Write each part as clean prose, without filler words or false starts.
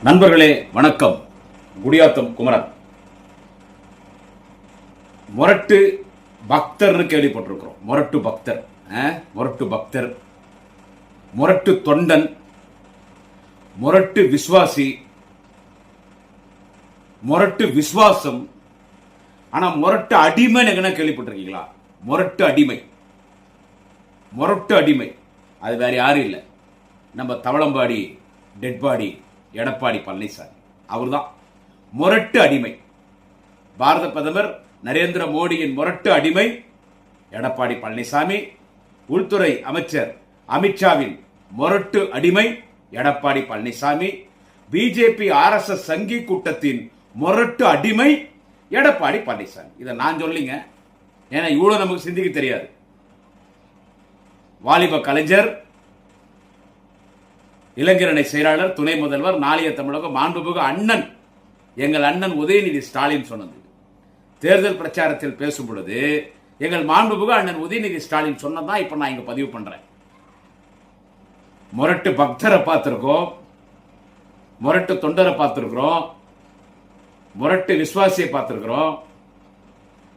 நண்பர்களே வணக்கம். குடியாத்தம் குமரன். முரட்டு பக்தர்னு கேள்விப்பட்டிருக்கிறோம். முரட்டு பக்தர், முரட்டு பக்தர், முரட்டு தொண்டன், முரட்டு விசுவாசி, முரட்டு விசுவாசம். ஆனா முரட்டு அடிமை என்ன கேள்விப்பட்டிருக்கீங்களா? முரட்டு அடிமை, முரட்டு அடிமை அது வேற யாரும் இல்லை, நம்ம தவளம்பாடி டெட்பாடி எடப்பாடி பழனிசாமி. அவர் தான் முரட்டு அடிமை. பாரத பிரதமர் நரேந்திர மோடியின் முரட்டு அடிமை எடப்பாடி பழனிசாமி. உள்துறை அமைச்சர் அமித்ஷாவின் முரட்டு அடிமை எடப்பாடி பழனிசாமி. பிஜேபி RSS சங்கி கூட்டத்தின் முரட்டு அடிமை எடப்பாடி பழனிசாமி. இதை நான் சொல்லிங்க, ஏன்னா இவ்வளவு நமக்கு சிந்திக்க தெரியாது. வாலிப கலைஞர், இளைஞரணி செயலாளர், துணை முதல்வர், நாளைய தமிழகம் மாண்புமிகு அண்ணன், எங்கள் அண்ணன் உதயநிதி ஸ்டாலின் சொன்னது. தேர்தல் பிரச்சாரத்தில் பேசும் பொழுது எங்கள் மாண்புமிகு அண்ணன் உதயநிதி ஸ்டாலின் சொன்னதான் இப்ப நான் இங்க பதிவு பண்றேன். முரட்டு பக்தரை பார்த்திருக்கோம், முரட்டு தொண்டரை பார்த்திருக்கிறோம், முரட்டு விசுவாசியை பார்த்திருக்கிறோம்.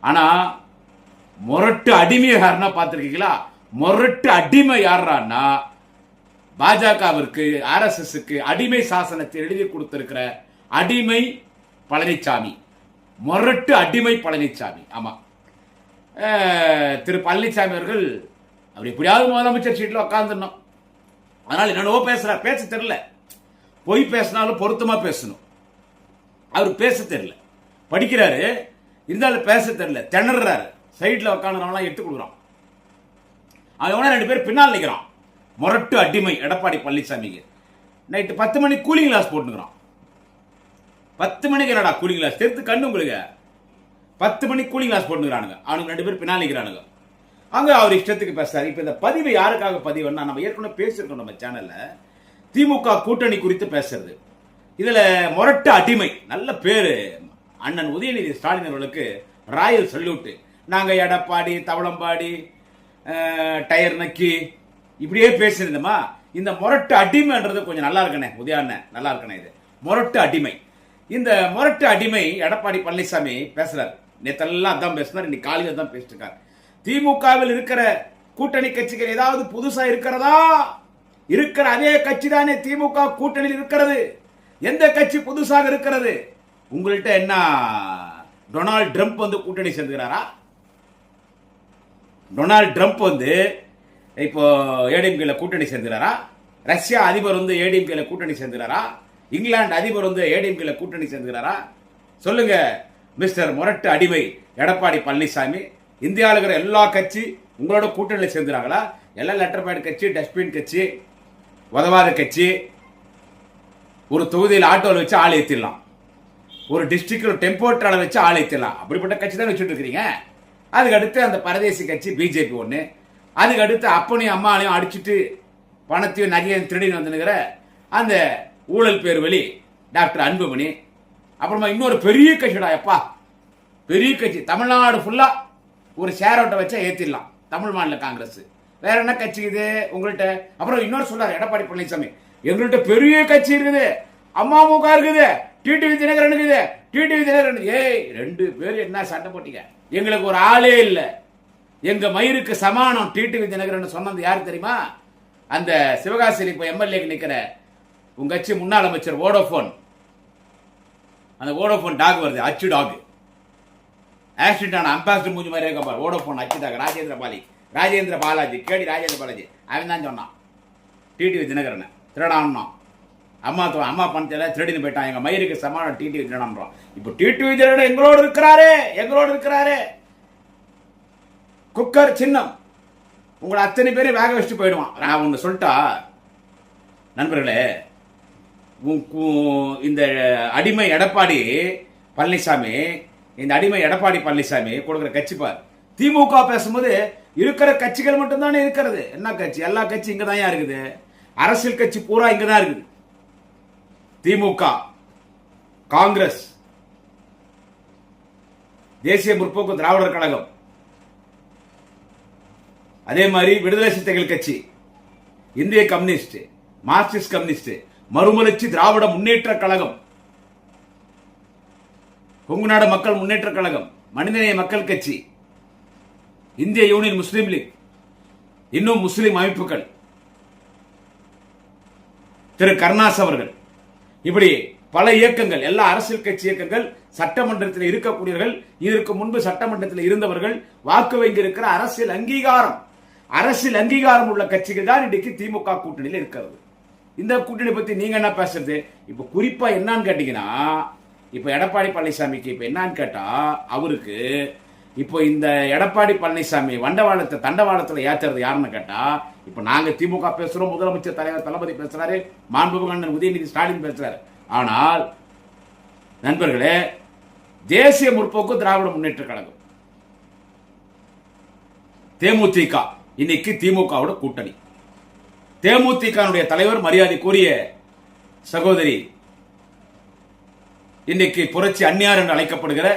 ஆனா முரட்டு அடிமை யாருன்னா பார்த்திருக்கீங்களா? முரட்டு அடிமை யாருன்னா பாஜகவிற்கு RSSக்கு அடிமை சாசனத்தை எழுதி கொடுத்திருக்கிற அடிமை பழனிசாமி. முரட்டு அடிமை பழனிசாமி. ஆமா, திரு பழனிசாமி அவர்கள் அவர் எப்படியாவது முதலமைச்சர் சீட்டில் உட்காந்துடணும். அதனால என்னவோ பேசுறார், பேச தெரியல. பொய் பேசினாலும் பொருத்தமா பேசணும். அவர் பேச தெரியல, படிக்கிறாரு, இருந்தாலும் பேச தெரியல, திணறாரு. சைட்ல உட்காந்துறவங்களாம் எடுத்து கொடுக்குறான். அவன் 2 பேர் பின்னால் நிற்கிறான். முரட்டு அடிமை எடப்பாடி பழனிசாமிக்கு நைட்டு 10 மணிக்கு கூலிங் கிளாஸ் போட்டுக்கிறான். 10 மணிக்கு என்னடா கூலிங் கிளாஸ்? தெரிந்து கண்ணு உங்களுக்கு. 10 மணிக்கு கூலிங் கிளாஸ் போட்டுக்கிறானுங்க. அவனுக்கு 2 பேர் பின்னால் நிற்கிறானுங்க. அங்க அவர் இஷ்டத்துக்கு பேசுறாரு. இப்ப இந்த பதிவு யாருக்காக பதிவுன்னா, நம்ம ஏற்கனவே பேசியிருக்கோம் நம்ம சேனல்ல, திமுக கூட்டணி குறித்து பேசுறது. இதுல முரட்டு அடிமை, நல்ல பேரு அண்ணன் உதயநிதி ஸ்டாலின் அவர்களுக்கு ராயல் சல்யூட். நாங்க எடப்பாடி, தவளம்பாடி, டயர் நக்கி இப்படியே பேசியிருந்தோமா? இந்த முரட்டு அடிமைன்றது கொஞ்சம் நல்லா இருக்கனே, உதயாண்ண நல்லா இருக்கனே. இது முரட்டு அடிமை. இந்த முரட்டு அடிமை எடப்பாடி பழனிசாமி பேசுறாரு. நேத்தெல்லாம் அதான் பேசினார், இன்னைக்கு காலையில் தான் பேசிட்டு இருக்காரு. திமுகவில் இருக்கிற கூட்டணி கட்சிகள் ஏதாவது புதுசா இருக்கிறதா? இருக்கிற அதே கட்சி தானே திமுக கூட்டணியில் இருக்கிறது. எந்த கட்சி புதுசாக இருக்கிறது? உங்கள்கிட்ட என்ன டொனால்டு ட்ரம்ப் வந்து கூட்டணி சேர்ந்துக்கிறாரா? டொனால்டு ட்ரம்ப் வந்து இப்போ ஏடிஎம்கேல கூட்டணி சேர்ந்துறாரா? ரஷ்யா அதிபர் வந்து ஏடிஎம்கேல கூட்டணி சேர்ந்துறாரா? இங்கிலாந்து அதிபர் வந்து ஏடிஎம்கேல கூட்டணி சேர்ந்துறாரா? சொல்லுங்க மிஸ்டர் முரட்டு அடிமை எடப்பாடி பழனிசாமி. இந்தியாவில் இருக்கிற எல்லா கட்சி உங்களோட கூட்டணியில் சேர்ந்துறாங்களா? எல்லாம் லெட்டர் பேட் கட்சி, டஸ்ட்பின் கட்சி, உதவாத கட்சி. ஒரு தொகுதியில் ஆட்டோவில் வச்சு ஆள் ஏற்றிடலாம், ஒரு டிஸ்ட்ரிக்ட் டெம்போ ட்ராவலை வச்சு ஆள் ஏற்றிடலாம். அப்படிப்பட்ட கட்சி தான் வச்சுட்டு இருக்கிறீங்க. அதுக்கு அடுத்து அந்த பரதேசி கட்சி பிஜேபி ஒன்று. அதுக்கு அடுத்து அப்பனையும் அம்மாலையும் அடிச்சுட்டு பணத்தையும் நகையும் திருடின்னு வந்துனுங்கிற அந்த ஊழல் பேர் வழி டாக்டர் அன்புமணி. அப்புறமா இன்னொரு பெரிய கட்சிடா, எப்பா பெரிய கட்சி, தமிழ்நாடு ஃபுல்லா ஒரு ஷேர் அவுட்டை வச்சா ஏத்திடலாம், தமிழ் மாநில காங்கிரஸ். வேற என்ன கட்சி இது உங்கள்கிட்ட? அப்புறம் இன்னொரு சொல்றாரு எடப்பாடி பழனிசாமி, எங்கள்கிட்ட பெரிய கட்சி இருக்குது, அமமுக இருக்குது, டிடிவி தினகரன் இருக்குது, டிடிவி தினகரன். ஏய், 2 பேர் என்ன சண்டை போட்டீங்க? எங்களுக்கு ஒரு ஆளே இல்லை, எங்க மயிருக்கு சமானம் டிடிவி தினகரன் சொன்னது யாரு தெரியுமா? அந்த சிவகாசியில் இப்ப எம்எல்ஏக்கு நிக்கிற உங்க கட்சி முன்னாள் அமைச்சர் வோடோபோன். அந்த வோடோபோன் டாக் வருது, அச்சு டாக். ஆக்சிடென்ட் ஆன அம்பாசிடர் மூஞ்சி மாதிரி இருக்க பாரு, வோடோபோன் அச்சு டாக். ராஜேந்திர பாலாஜி, கேடி ராஜேந்திர பாலாஜி, அவன் தான் சொன்னான் டிடிவி தினகரன் திருடான். அம்மா பணத்தை திருடின்னு போயிட்டான், எங்க மயிருக்கு சமானம் டிடிவி திருடான். இப்ப டிடிவி தினகரன் எங்களோடு இருக்கிறாரு. குக்கர் சின்னம் உங்களை அத்தனை பேரை வேக வச்சுட்டு போயிடுவான். நான் ஒன்று சொல்லிட்டா நண்பர்களே, இந்த அடிமை எடப்பாடி பழனிசாமி, இந்த அடிமை எடப்பாடி பழனிசாமி கொடுக்குற கட்சி பார். திமுக பேசும்போது இருக்கிற கட்சிகள் மட்டும்தானே இருக்கிறது. என்ன கட்சி? எல்லா கட்சி இங்க தான் இருக்குது. அரசியல் கட்சி பூரா இங்க தான் இருக்குது. திமுக, காங்கிரஸ், தேசிய முற்போக்கு திராவிடர் கழகம், அதே மாதிரி விடுதலை சிறுத்தைகள் கட்சி, இந்திய கம்யூனிஸ்ட், மார்க்சிஸ்ட் கம்யூனிஸ்ட், மறுமலர்ச்சி திராவிட முன்னேற்ற கழகம், கொங்குநாடு மக்கள் முன்னேற்ற கழகம், மனிதநேய மக்கள் கட்சி, இந்திய யூனியன் முஸ்லீம் லீக், இன்னும் முஸ்லிம் அமைப்புகள், திரு கருணாஸ் அவர்கள், இப்படி பல இயக்கங்கள், எல்லா அரசியல் கட்சி இயக்கங்கள், சட்டமன்றத்தில் இருக்கக்கூடியவர்கள், இதற்கு முன்பு சட்டமன்றத்தில் இருந்தவர்கள், வாக்கு வங்கி இருக்கிற அரசியல் அங்கீகாரம் உள்ள கட்சிகள் தான் இன்றைக்கு திமுக கூட்டணியில் இருக்கிறது. இந்த கூட்டணி பத்தி நீங்க என்ன பேசுறது? இப்ப குறிப்பா என்னன்னு கேட்டீங்கன்னா, இப்ப எடப்பாடி பழனிசாமிக்கு இப்ப என்னன்னு கேட்டா, அவருக்கு இப்போ இந்த எடப்பாடி பழனிசாமி தண்டவாளத்துல ஏத்துறது யாருன்னு கேட்டா, இப்ப நாங்க திமுக பேசுறோம், முதலமைச்சர் தலைவர் தளபதி பேசுறாரு, மாண்புமிகு அண்ணன் உதயநிதி ஸ்டாலின் பேசுறாரு. ஆனால் நண்பர்களே, தேசிய முற்போக்கு திராவிட முன்னேற்ற கழகம், தேமுதிக இன்னைக்கு திமுகவோட கூட்டணி. தேமுதிக தலைவர் மரியாதைக்குரிய சகோதரி, இன்னைக்கு புரட்சி அந்நியார் என்று அழைக்கப்படுகிற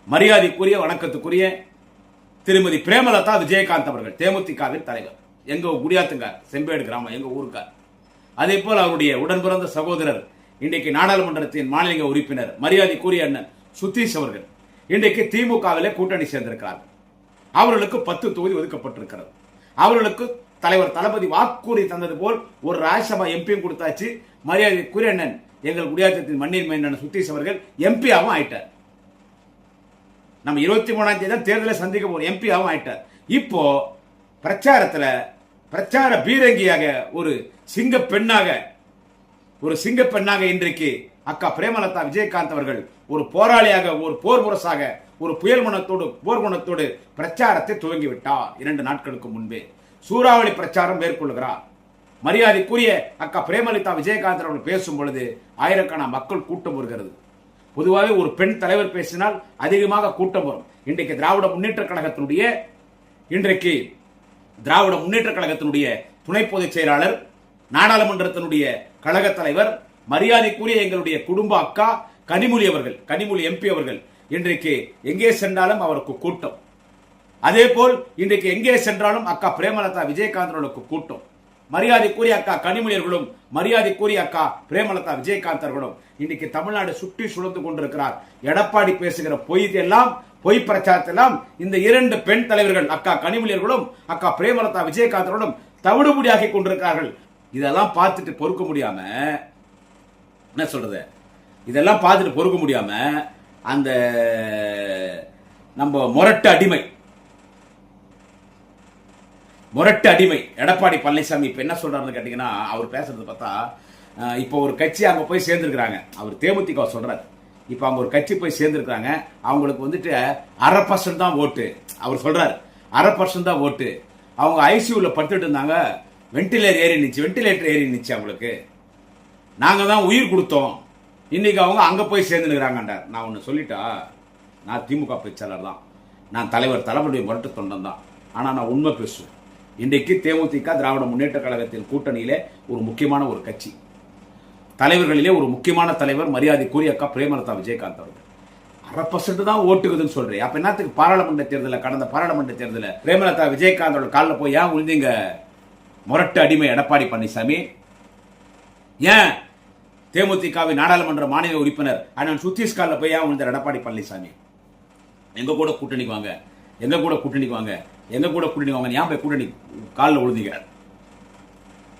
மரியாதைக்குரிய வணக்கத்துக்குரிய திருமதி பிரேமலதா விஜயகாந்த் அவர்கள் தேமுதிகவின் தலைவர். எங்க குடியாத்துங்கார், செம்பேடு கிராமம், எங்க ஊருக்கார். அதே போல் அவருடைய உடன் பிறந்த சகோதரர், இன்றைக்கு நாடாளுமன்றத்தின் மாநில உறுப்பினர் மரியாதைக்குரிய அண்ணன் சுதீஷ் அவர்கள் இன்றைக்கு திமுகவிலே கூட்டணி சேர்ந்திருக்கிறார். அவர்களுக்கு 10 தொகுதி ஒதுக்கப்பட்டிருக்கிறது. அவர்களுக்கு தலைவர் தளபதி வாக்குறுதி தந்தது போல் ஒரு ராஜ்யசபா எம்பியும் கொடுத்தாச்சு. மரியாதைக்குரிய அண்ணன் எங்கள் குடியாத்தத்தின் மண்ணின் மைந்தன் சுதீஷ் அவர்கள் எம்பியாவும் ஆயிட்டார். நம்ம 23ஆம் தேதி தான் தேர்தலை சந்திக்க போறோம். எம்பியாவும் ஆயிட்டார். இப்போ பிரச்சார பீரங்கியாக ஒரு சிங்க பெண்ணாக இன்றைக்கு அக்கா பிரேமலதா விஜயகாந்த் அவர்கள் ஒரு போராளியாக, ஒரு போர் முரசாக, ஒரு போர் குணத்தோடு பிரச்சாரத்தை துவங்கிவிட்டார். 2 நாட்களுக்கு முன்பே சூறாவளி பிரச்சாரம் மேற்கொள்கிறார். மரியாதைக்குரிய அக்கா பிரேமலதா விஜயகாந்த் அவர்கள் பேசும் பொழுது ஆயிரக்கணக்கான மக்கள் கூட்டம் வருகிறது. பொதுவாக ஒரு பெண் தலைவர் பேசினால் அதிகமாக கூட்டம் வரும். இன்றைக்கு திராவிட முன்னேற்ற கழகத்தினுடைய துணை பொதுச் செயலாளர், நாடாளுமன்றத்தினுடைய கழக தலைவர், மரியாதைக்குரிய எங்களுடைய குடும்ப அக்கா கனிமொழி எம்பி அவர்கள் இன்றைக்கு எங்கே சென்றாலும் அவருக்கு கூட்டம். அதே போல் இன்றைக்கு எங்கே சென்றாலும் அக்கா பிரேமலதா விஜயகாந்த் அவர்களுக்கு கூட்டம். மரியாதைக்குரிய அக்கா கனிமொழியர்களும் மரியாதைக்குரிய அக்கா பிரேமலதா விஜயகாந்த் அவர்களும் இன்னைக்கு தமிழ்நாடு சுற்றி சுழந்து கொண்டிருக்கிறார். எடப்பாடி பேசுகிற பொய் பிரச்சாரத்தெல்லாம் இந்த 2 பெண் தலைவர்கள் அக்கா கனிமொழியர்களும் அக்கா பிரேமலதா விஜயகாந்த் அவர்களும் தவிடுபடியாகி கொண்டிருக்கிறார்கள். இதெல்லாம் பார்த்துட்டு பொறுக்க முடியாம அந்த நம்ம முரட்டு அடிமை எடப்பாடி பழனிசாமி இப்ப என்ன சொல்றாருன்னு கேட்டீங்கன்னா, அவர் பேசுறது பார்த்தா, இப்போ ஒரு கட்சி அங்க போய் சேர்ந்திருக்கிறாங்க. அவர் தேமுதிக சொல்றாரு. இப்ப அவங்க ஒரு கட்சி போய் சேர்ந்திருக்காங்க. அவங்களுக்கு வந்துட்டு 1/2% தான் ஓட்டு. அவர் சொல்றாரு 1/2% தான் ஓட்டு. அவங்க ஐசியூல படுத்துட்டு இருந்தாங்க. வெண்டிலேட்டர் ஏறி நிச்சு. அவங்களுக்கு நாங்க தான் உயிர் கொடுத்தோம். இன்னைக்கு அவங்க அங்க போய் சேர்ந்துருக்கிறாங்க. நான் ஒன்னு சொல்லிட்டா, நான் திமுக பேச்சாளர் தான், நான் தலைவர் தளபதியுடைய முரட்டு தொண்டன் தான். ஆனா நான் உண்மை பேசுவேன். இன்றைக்கு தேமுதிக திராவிட முன்னேற்ற கழகத்தின் கூட்டணியிலே ஒரு முக்கியமான ஒரு கட்சி, தலைவர்களிலே ஒரு முக்கியமான தலைவர் மரியாதைக்குரிய அக்கா பிரேமலதா விஜயகாந்த் அவர்கள். 1/2% தான் ஓட்டுக்குதுன்னு சொல்றேன். அப்ப என்னத்துக்கு கடந்த பாராளுமன்ற தேர்தலில் பிரேமலதா விஜயகாந்த் அவர்கள் காலில் போய் ஏன் விழுந்தீங்க முரட்டு அடிமை எடப்பாடி பழனிசாமி? ஏன் தேமுதிகவின் நாடாளுமன்ற மாநில உறுப்பினர் அண்ணன் சுதீஷ் காலில் போய் ஏன் விழுந்தார் எடப்பாடி பழனிசாமி? எங்க கூட கூட்டணிக்கு வாங்க, ஏன் போய் கூட்டணி காலில் விழுந்தீங்க?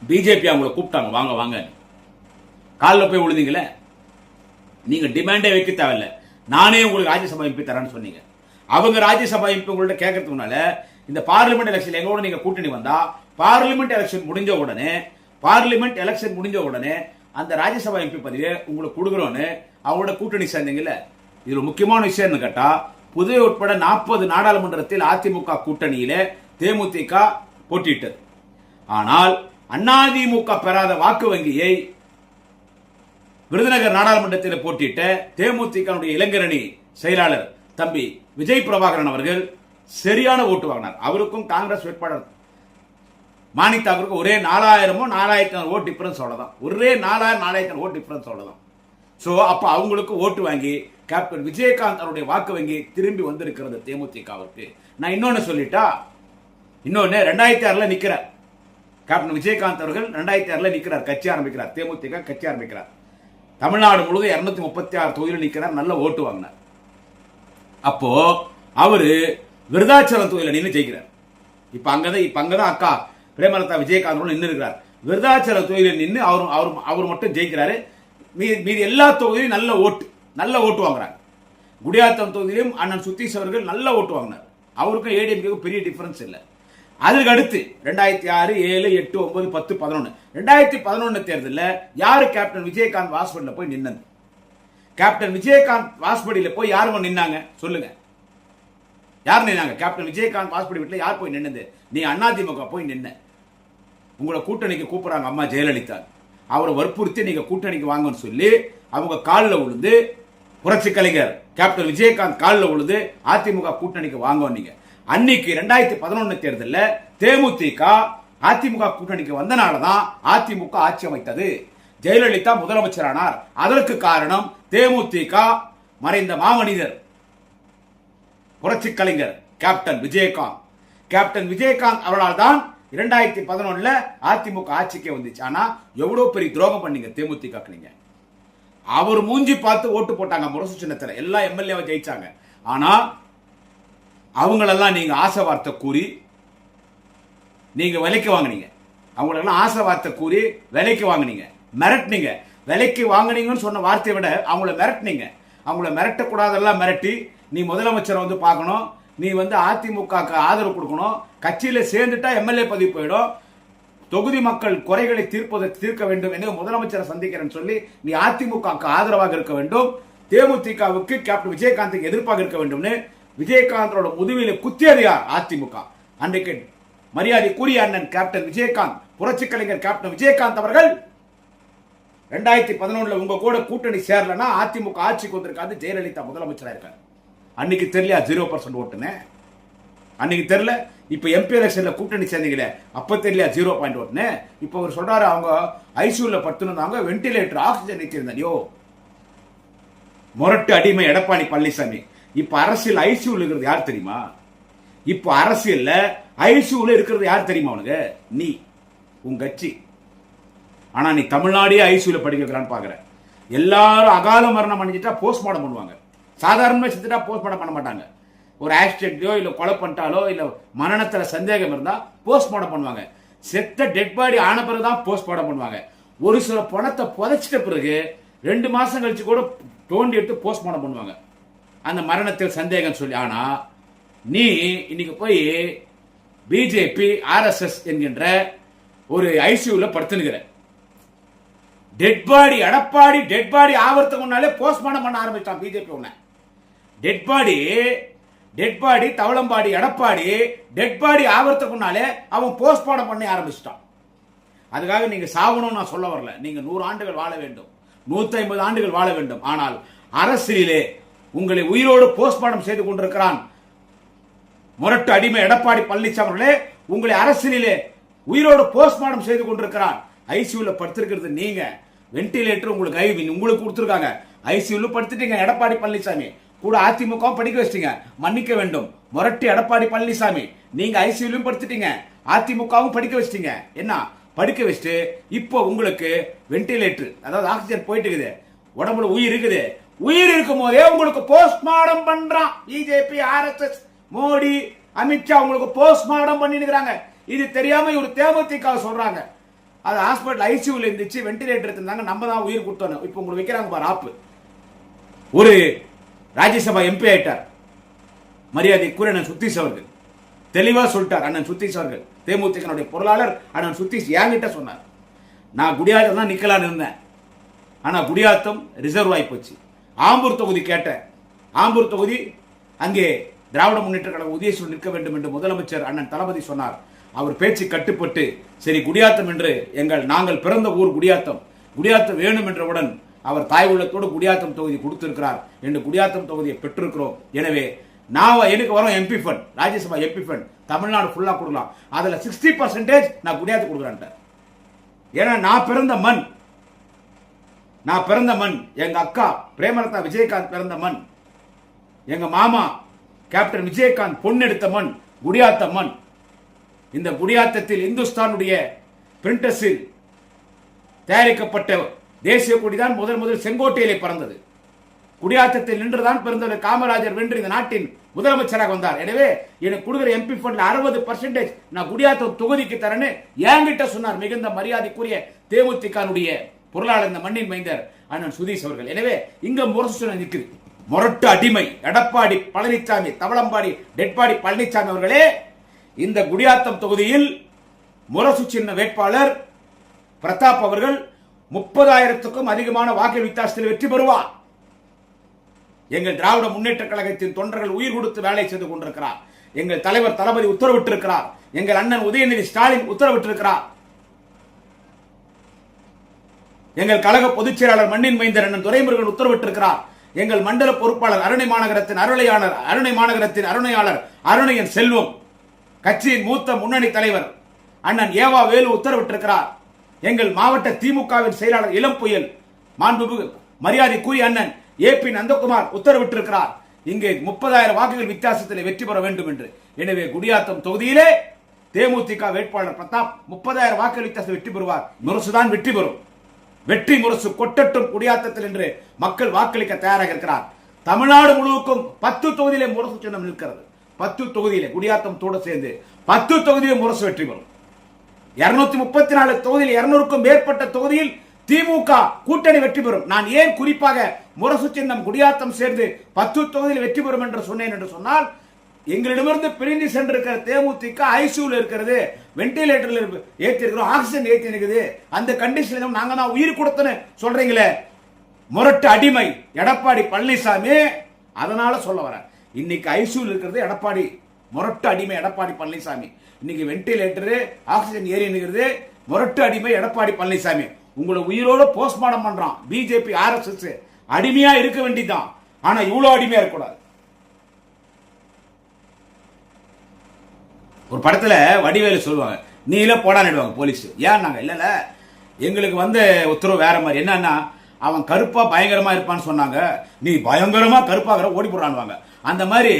பிஜேபி அவங்களை கூப்பிட்டாங்க, வாங்க காலில் போய் விழுந்தீங்களே. நீங்க டிமாண்டே வைக்க தேவையில்லை, நானே உங்களுக்கு ராஜ்யசபா எம்பி தரேன்னு சொன்னீங்க. அவங்க ராஜ்யசபா எம்பி உங்கள்ட்ட கேட்கறதுனால இந்த பார்லிமெண்ட் எலெக்ஷன் எங்களோட நீங்க கூட்டணி வந்தா, பார்லிமெண்ட் எலெக்ஷன் முடிஞ்ச உடனே அந்த ராஜ்யசபா எம்பி பதவியை உங்களுக்கு கொடுக்குறோன்னு அவங்களோட கூட்டணி சேர்ந்தீங்கல்ல. இதுல முக்கியமான விஷயம் கேட்டா, புதுவை உட்பட 40 நாடாளுமன்றத்தில் அதிமுக கூட்டணியிலே தேமுதிக போட்டியிட்டது. ஆனால் அதிமுக பெறாத வாக்கு வங்கியை விருதுநகர் நாடாளுமன்றத்தில் போட்டியிட்ட தேமுதிக இளைஞரணி செயலாளர் தம்பி விஜய் பிரபாகரன் அவர்கள் சரியான ஓட்டு வாங்கினார். அவருக்கும் காங்கிரஸ் வேட்பாளர் மாணித்தாக்கு ஒரே 4000 ஓட்டு டிஃபரன்ஸ் அவ்வளவுதான். ஒரே 4000 ஓட்டு டிஃபரன்ஸ் அவ்வளவுதான். சோ அப்ப அவங்களுக்கு ஓட்டு வாங்கி கேப்டன் விஜயகாந்த் அவருடைய வாக்கு வங்கி திரும்பி வந்திருக்கிறது தேமுதிகவுக்கு. நான் இன்னொன்னு சொல்லிட்டா, 2006 நிக்கிறார். கேப்டன் விஜயகாந்த் அவர்கள் 2006 நிற்கிறார், கட்சி ஆரம்பிக்கிறார், தேமுதிக கட்சி ஆரம்பிக்கிறார். தமிழ்நாடு முழுவதும் 236 தொகுதியில் நிற்கிறார், நல்ல ஓட்டு வாங்கினார். அப்போ அவரு விருதாச்சலம் தொகுதியில் நின்று ஜெயிக்கிறார். இப்ப அங்கதான் அக்கா பிரேமலதா விஜயகாந்த் நின்று இருக்கிறார். விருதாச்சல தொகுதியில் நின்று அவர் மட்டும் ஜெயிக்கிறாரு. மீதி எல்லா தொகுதியிலும் நல்ல ஓட்டு வாங்குறாங்க. குடியாத்தம் தொகுதியிலும் அண்ணன் சுத்தீஷ் அவர்கள் நல்ல ஓட்டு வாங்கினார். அவருக்கும் ஏடிஎம்கேக்கும் பெரிய டிஃபரன்ஸ் இல்லை. அதுக்கு அடுத்து 2006, 7, 8, 9, 10, 11 2011 தேர்தலில் யாரு கேப்டன் விஜயகாந்த் வாஸ்படியில போய் நின்னது? கேப்டன் விஜயகாந்த் வாஸ்படியில போய் யாருங்க நின்னாங்க சொல்லுங்க? யார் நின்னாங்க? கேப்டன் விஜயகாந்த் வாஸ்படி வீட்டில் யார் போய் நின்னது? நீ அதிமுக போய் நின்ன. உங்களை கூட்டணிக்கு கூப்பிடுறாங்க அம்மா ஜெயலலிதா. அவரை வற்புறுத்தி நீங்க கூட்டணிக்கு வாங்கன்னு சொல்லி அவங்க காலில் விழுந்து, புரட்சி கலைஞர் கேப்டன் விஜயகாந்த் காலில் விழுந்து அதிமுக கூட்டணிக்கு வாங்க. அன்னைக்கு 2011 தேர்தலில் தேமுதிக அதிமுக கூட்டணிக்கு வந்தனாலதான் அதிமுக ஆட்சி அமைத்தது. ஜெயலலிதா முதலமைச்சரானார். அதற்கு காரணம் தேமுதிக மறைந்த மாமனிதர் புரட்சி கலைஞர் கேப்டன் விஜயகாந்த். கேப்டன் விஜயகாந்த் அவரால் தான் 2011 அதிமுக ஆட்சிக்கே வந்துச்சு. ஆனா எவ்வளவு பெரிய துரோகம் பண்ணீங்க தேமுதிக. நீங்க அவர் மூஞ்சி பார்த்து ஓட்டு போட்டாங்க. முரசு சின்னத்தில் எல்லா எம்எல்ஏவை ஜெயிச்சாங்க. ஆனா அவங்களெல்லாம் நீங்க ஆசை வார்த்தை கூறி நீங்க விலைக்கு வாங்கினீங்க. அவங்களெல்லாம் ஆசை வார்த்தை கூறி விலைக்கு வாங்கினீங்க, மிரட்டினீங்க. விலைக்கு வாங்கினீங்கன்னு சொன்ன வார்த்தையை விட அவங்கள மிரட்டினீங்க. அவங்கள மிரட்டக்கூடாதெல்லாம் மிரட்டி, நீ முதலமைச்சரை வந்து பார்க்கணும், நீ வந்து அதிமுக ஆதரவு கொடுக்கணும், கட்சியில சேர்ந்துட்டா எம்எல்ஏ பதவி போயிடும், தொகுதி மக்கள் குறைகளை தீர்க்க வேண்டும் என்று முதலமைச்சரை சந்திக்கிறேன்னு சொல்லி நீ அதிமுக ஆதரவாக இருக்க வேண்டும், தேமுதிகவுக்கு கேப்டன் விஜயகாந்துக்கு எதிர்ப்பாக இருக்க வேண்டும். விஜயகாந்தோட முதுவில குத்தியதையார் அதிமுக. அன்றைக்கு மரியாதைக்குரிய அண்ணன் கேப்டன் விஜயகாந்த், புரட்சி கலைஞர் கேப்டன் விஜயகாந்த் அவர்கள் 2011 உங்க கூட கூட்டணி சேரலன்னா அதிமுக ஆட்சிக்கு வந்திருக்காது, ஜெயலலிதா முதலமைச்சரா இருக்காரு. அன்னைக்கு தெரியல 0% ஓட்டுன்னு. அன்னைக்கு தெரியல. இப்ப எம்பி எலெக்ஷன்ல கூட்டணி சேர்ந்தீங்களே அப்ப தெரியல 0% ஓட்டுன்னு. இப்ப அவர் சொல்றாரு அவங்க ஐசியூல படுத்துனாங்க, வென்டிலேட்டர் ஆக்சிஜன் வச்சிருந்தோ. முரட்டு அடிமை எடப்பாடி பழனிசாமி. இப்ப அரசியல் ஐசியூல இருக்கிறது யார் தெரியுமா? இப்ப அரசியல்ல ஐசியூல இருக்கிறது யார் தெரியுமா உனக்கு? நீ, உங்க கட்சி. ஆனா நீ தமிழ்நாடே ஐசியூல படிக்க வைக்கலான்னு பாக்குற. எல்லாரும் அகால மரணம் அடைஞ்சிட்டா போஸ்ட்மார்டம் பண்ணுவாங்க. சாதாரணமா செத்துட்டா போஸ்ட்மார்டம் பண்ண மாட்டாங்க. ஒரு ஆக்சிடென்ட்லயோ இல்ல கொலை பண்ணிட்டாலோ இல்ல மரணத்துல சந்தேகம் இருந்தா போஸ்ட்மார்டம் பண்ணுவாங்க. செத்த டெட் பாடி ஆன பிறகுதான் போஸ்ட்மார்டம் பண்ணுவாங்க. ஒரு சில பணத்தை புதைச்சிட்ட பிறகு 2 மாசம் கழிச்சு கூட தோண்டி எடுத்து போஸ்ட்மார்டம் பண்ணுவாங்க, அந்த மரணத்தில் சந்தேகம் சொல்லி. ஆனா நீ இன்னைக்கு போய் பிஜேபி ஆர்எஸ்எஸ் என்கின்ற ஒரு ஐசியூல படுத்துனுகிற. Dead body Edappadi dead body ஆவறதுக்கு முன்னாலே போஸ்ட்மார்டம் பண்ண ஆரம்பிச்சான் பிஜேபி. உன்ன டெட் பாடி தவளம்பாடி எடப்பாடி டெட் பாடி ஆவறதுக்கு முன்னாலே அவன் போஸ்ட்மார்டம் பண்ணி ஆரம்பிச்சிட்டான். அதுக்காக நீங்க சாவணும் நான் சொல்ல வரல. நீங்க 100 ஆண்டுகள் வாழ வேண்டும், 150 ஆண்டுகள் வாழ வேண்டும். ஆனால் அரசியலிலே உங்களை உயிரோடு போஸ்ட்மார்டம் செய்து கொண்டிருக்கிறான் முரட்டு அடிமை எடப்பாடி பழனிசாமி அவர்களே. உங்களை அரசியலிலே உயிரோடு போஸ்ட்மார்டம் செய்து கொண்டிருக்கிறான். ஐசியூல படுத்திருக்கிறது நீங்க. வென்டிலேட்டர் உங்களுக்கு கொடுத்திருக்காங்க. ஐசியூல படுத்துட்டீங்க எடப்பாடி பழனிசாமி. கூட அதிமுக படிக்க வச்சிட்டீங்க, மன்னிக்க வேண்டும். முரட்டு எடப்பாடி பழனிசாமி நீங்க ஐசியூலும் படுத்துட்டீங்க, அதிமுகவும் படிக்க வச்சிட்டீங்க. என்ன படிக்க வச்சுட்டு இப்போ உங்களுக்கு வென்டிலேட்டர், அதாவது ஆக்சிஜன் போயிட்டு இருக்குது, உடம்புல உயிர் இருக்குது. உயிர் இருக்கும் போதே உங்களுக்கு போஸ்ட்மார்டம் பண்றான் பிஜேபி, ஆர்எஸ்எஸ், மோடி, அமித்ஷா உங்களுக்கு போஸ்ட்மார்டம் பண்ணிருக்காங்க. இது தெரியாம இவர் தேமுதிக சொல்றாங்க. அது ஹாஸ்பிட்டல் ஐசியூல இருந்துச்சு, வென்டிலேட்டர் இருந்தாங்க, நம்ம தான் உயிர் கொடுத்தோம். இப்போ உங்களுக்கு வைக்கிறாங்க பாரு ஆப்பு. ஒரு ராஜ்யசபா எம்பி ஆயிட்டார் மரியாதைக்குரிய அண்ணன் சுத்தீஷ் அவர்கள். தெளிவா சொல்லிட்டார் அண்ணன் சுத்தீஷ் அவர்கள். தேமுதிக பொருளாளர் அண்ணன் சுத்தீஷ் என்கிட்ட சொன்னார், நான் குடியாத்தம் தான் நிக்கலான்னு இருந்தேன், ஆனா குடியாத்தம் ரிசர்வ் ஆகி போச்சு. ஆம்பூர் தொகுதி கேட்டேன். ஆம்பூர் தொகுதி அங்கே திராவிட முன்னேற்ற கழக உதயசூர் நிற்க வேண்டும் என்று முதலமைச்சர் அண்ணன் தளபதி சொன்னார். அவர் பேச்சு கட்டுப்பட்டு சரி குடியாத்தம் என்று நாங்கள் பிறந்த ஊர் குடியாத்தம் வேணும் என்றவுடன் அவர் தாய் உள்ளத்தோடு குடியாத்தம் தொகுதி கொடுத்திருக்கிறார் என்று குடியாத்தம் தொகுதியை பெற்றிருக்கிறோம். எனவே நான் எனக்கு வரும் MP fund, Rajya Sabha MP fund Tamil Nadu ஃபுல்லா கொடுக்கலாம். அதுல 60% நான் குடியாத்தம் கொடுக்குறேன். ஏன்னா நான் பிறந்த மண், எங்க அக்கா பிரேமலதா விஜயகாந்த் பிறந்த மண், எங்க மாமா கேப்டன் விஜயகாந்த் பொன்னெடுத்த மண் குடியாத்த மண். இந்த குடியாத்தத்தில் இந்துஸ்தானுடைய பிரிண்டஸில் தயாரிக்கப்பட்ட தேசிய கொடிதான் முதல் செங்கோட்டையிலே பறந்தது. குடியாத்தத்தில் நின்றுதான் பிறந்தவர் காமராஜர் வென்று இந்த நாட்டின் முதலமைச்சராக வந்தார். எனவே எனக்கு கொடுக்கிற எம்பி ஃபண்ட்ல 60% நான் குடியாத்தம் தொகுதிக்கு தரேன்னு என்கிட்ட சொன்னார் மிகுந்த மரியாதைக்குரிய தேமுதிகனுடைய பொருளாளர், இந்த மண்ணின் மைந்தர் அண்ணன் சுதீஷ் அவர்கள். எனவே இங்க முரசு நிற்குது. முரட்டு அடிமை எடப்பாடி பழனிசாமி, தவளம்பாடி டெட்பாடி பழனிசாமி அவர்களே, இந்த குடியாத்தம் தொகுதியில் முரசு சின்ன வேட்பாளர் பிரதாப் அவர்கள் 30,000க்கும் அதிகமான வாக்கு வித்தியாசத்தில் வெற்றி பெறுவார். எங்கள் திராவிட முன்னேற்ற கழகத்தின் தொண்டர்கள் உயிர் கொடுத்து வேலை செய்து கொண்டிருக்கிறார். எங்கள் தலைவர் தளபதி உத்தரவிட்டிருக்கிறார். எங்கள் அண்ணன் உதயநிதி ஸ்டாலின் உத்தரவிட்டிருக்கிறார். எங்கள் கழக பொதுச் செயலாளர் மண்ணின் மைந்தர் அண்ணன் துரைமுருகன் உத்தரவிட்டிருக்கிறார். எங்கள் மண்டல பொறுப்பாளர் அருணை மாநகரத்தின் அருணையாளர் அருணையன் செல்வம், கட்சியின் மூத்த முன்னணி தலைவர் அண்ணன் ஏவா வேலு உத்தரவிட்டிருக்கிறார். எங்கள் மாவட்ட திமுகவின் செயலாளர் இளம் புயல் மாண்புமிகு மரியாதைக்குரிய அண்ணன் ஏபி நந்தகுமார் உத்தரவிட்டிருக்கிறார். இங்கே 30,000 வாக்குகள் வித்தியாசத்தில் வெற்றி பெற வேண்டும் என்று. எனவே குடியாத்தம் தொகுதியிலே தேமுதிக வேட்பாளர் பிரதாப் 30,000 வாக்குகள் வித்தியாசத்தில் வெற்றி பெறுவார். முரசுதான் வெற்றி பெறும். வெற்றி முரசு கொட்டட்டும் குடியாத்தத்தில் என்று மக்கள் வாக்களிக்க தயாராக இருக்கிறார். தமிழ்நாடு முழுவதும் 10 தொகுதியிலே முரசு சின்னம் நிற்கிறது. 10 தொகுதியிலே குடியாத்தம் தோடு சேர்ந்து 10 தொகுதியிலே முரசு வெற்றி பெறும். 234 தொகுதியில் 200க்கும் மேற்பட்ட தொகுதியில் திமுக கூட்டணி வெற்றி பெறும். நான் ஏன் குறிப்பாக முரசு சின்னம் குடியாத்தம் சேர்ந்து 10 தொகுதியில் வெற்றி பெறும் என்று சொன்னேன் என்று சொன்னால், எங்களிடமிருந்து பிரிந்து சென்றிருக்கிற தேமுதிக ஐசியூல இருக்கிறது, வெண்டிலேட்டர்ல ஏற்றி இருக்கிறோம், ஆக்சிஜன் ஏற்றி இருக்குது. அந்த கண்டிஷன்ல நாங்க தான் உயிர் கொடுத்தன்னு சொல்றீங்களே, முரட்டு அடிமை எடப்பாடி பழனிசாமி. அதனால சொல்ல வர, இன்னைக்கு ஐசியூல இருக்கிறது எடப்பாடி, முரட்டு அடிமை எடப்பாடி பழனிசாமி. இன்னைக்கு வெண்டிலேட்டர் ஆக்சிஜன் ஏறி நிற்கிறது முரட்டு அடிமை எடப்பாடி பழனிசாமி. உங்களை உயிரோட போஸ்ட்மார்டம் பண்றான் பிஜேபி RSS. அடிமையா இருக்க வேண்டியதான், ஆனா இவ்வளவு அடிமையா இருக்கக்கூடாது. ஒரு படத்துல வடிவேலு சொல்லுவாங்க, நீல போடான்னுடுவாங்க போலீஸ். ஏன் நாங்க இல்ல எங்களுக்கு வந்த உத்தரவு வேற மாதிரி. என்னன்னா, அவன் கருப்பா பயங்கரமா இருப்பான்னு சொன்னாங்க, நீ பயங்கரமா கருப்பாகிற ஓடி போடுறான்வாங்க. அந்த மாதிரி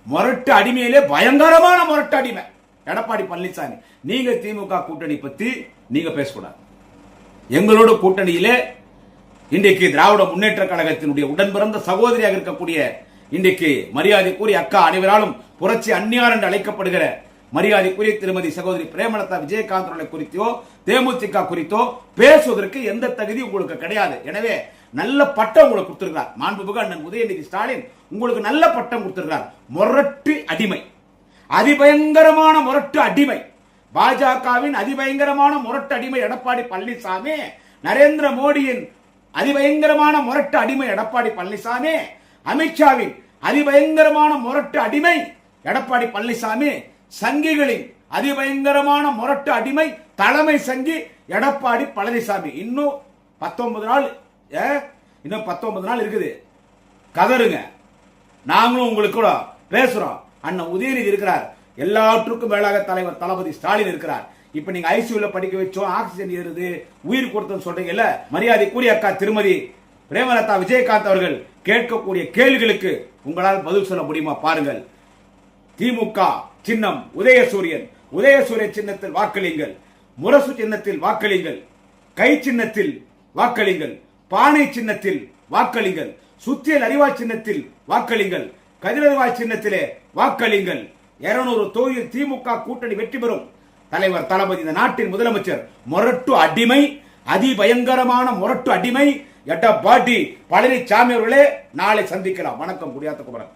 முரட்டு அடிமையிலே பயங்கரமான முரட்டு அடிமை எடப்பாடி பழனிசாமி. நீங்க திமுக கூட்டணி பத்தி நீங்க பேசக்கூடாது. எங்களோட கூட்டணியிலே இன்றைக்கு திராவிட முன்னேற்ற கழகத்தினுடைய உடன் பிறந்த சகோதரியாக இருக்கக்கூடிய இன்றைக்கு மரியாதைக்குரிய அக்கா, அனைவராலும் புரட்சி அந்நியார் என்று அழைக்கப்படுகிற மரியாதைக்குரிய திருமதி சகோதரி பிரேமலதா விஜயகாந்த் அவர்களை குறித்தோ தேமுதிக குறித்தோ பேசுவதற்கு எந்த தகுதி உங்களுக்கு கிடையாது. எனவே நல்ல பட்டம் உங்களுக்கு கொடுத்திருக்கிறார் மாண்புமிகு அண்ணன் உதயநிதி ஸ்டாலின். உங்களுக்கு நல்ல பட்டம் கொடுத்திருக்கிறார். முரட்டு அடிமை, அதிபயங்கரமான முரட்டு அடிமை, பாஜகவின் அதிபயங்கரமான முரட்டு அடிமை எடப்பாடி பழனிசாமி, நரேந்திர மோடியின் அதிபயங்கரமான முரட்டு அடிமை எடப்பாடி பழனிசாமி, அமித்ஷாவின் அதிபயங்கரமான முரட்டு அடிமை எடப்பாடி பழனிசாமி, சங்கிகளின் அதிபயங்கரமான முரட்டு அடிமை தலைமை சங்கி எடப்பாடி பழனிசாமி. இன்னும் 19 நாள், இன்னும் 19 நாள் இருக்குது. கதருங்க, நாங்களும் உங்களுக்கு கூட பேசுறோம். அண்ணன் உதயநிதி இருக்கிறார், எல்லாவற்றுக்கும் மேலாக தலைவர் தளபதி ஸ்டாலின் இருக்கிறார். இப்ப நீங்க ஐசியூல படிக்க வச்சோம், ஆக்சிஜன் ஏறுது, உயிர் கொடுத்தோம் சொல்றீங்கல்ல, மரியாதைக்குரிய அக்கா திருமதி பிரேமலதா விஜயகாந்த் அவர்கள் கேட்கக்கூடிய கேள்விகளுக்கு உங்களால் பதில் சொல்ல முடியுமா பாருங்கள். திமுக சின்னம் உதயசூரியன், உதயசூரியன் சின்னத்தில் வாக்களியுங்கள், முரசு சின்னத்தில் வாக்களியுங்கள், கை சின்னத்தில் வாக்களியுங்கள், பானை சின்னத்தில் வாக்களியுங்கள், சுத்தியல் அறிவாய் சின்னத்தில் வாக்களியுங்கள், கதிரறிவாய் சின்னத்திலே வாக்களியுங்கள். 200 தொகுதியில் திமுக கூட்டணி வெற்றி பெறும். தலைவர் தளபதி இந்த நாட்டின் முதலமைச்சர். முரட்டு அடிமை, அதிபயங்கரமான முரட்டு அடிமை எடப்பாடி பழனிசாமி அவர்களே. நாளை சந்திக்கலாம். வணக்கம். குடியாத்த குமரன்.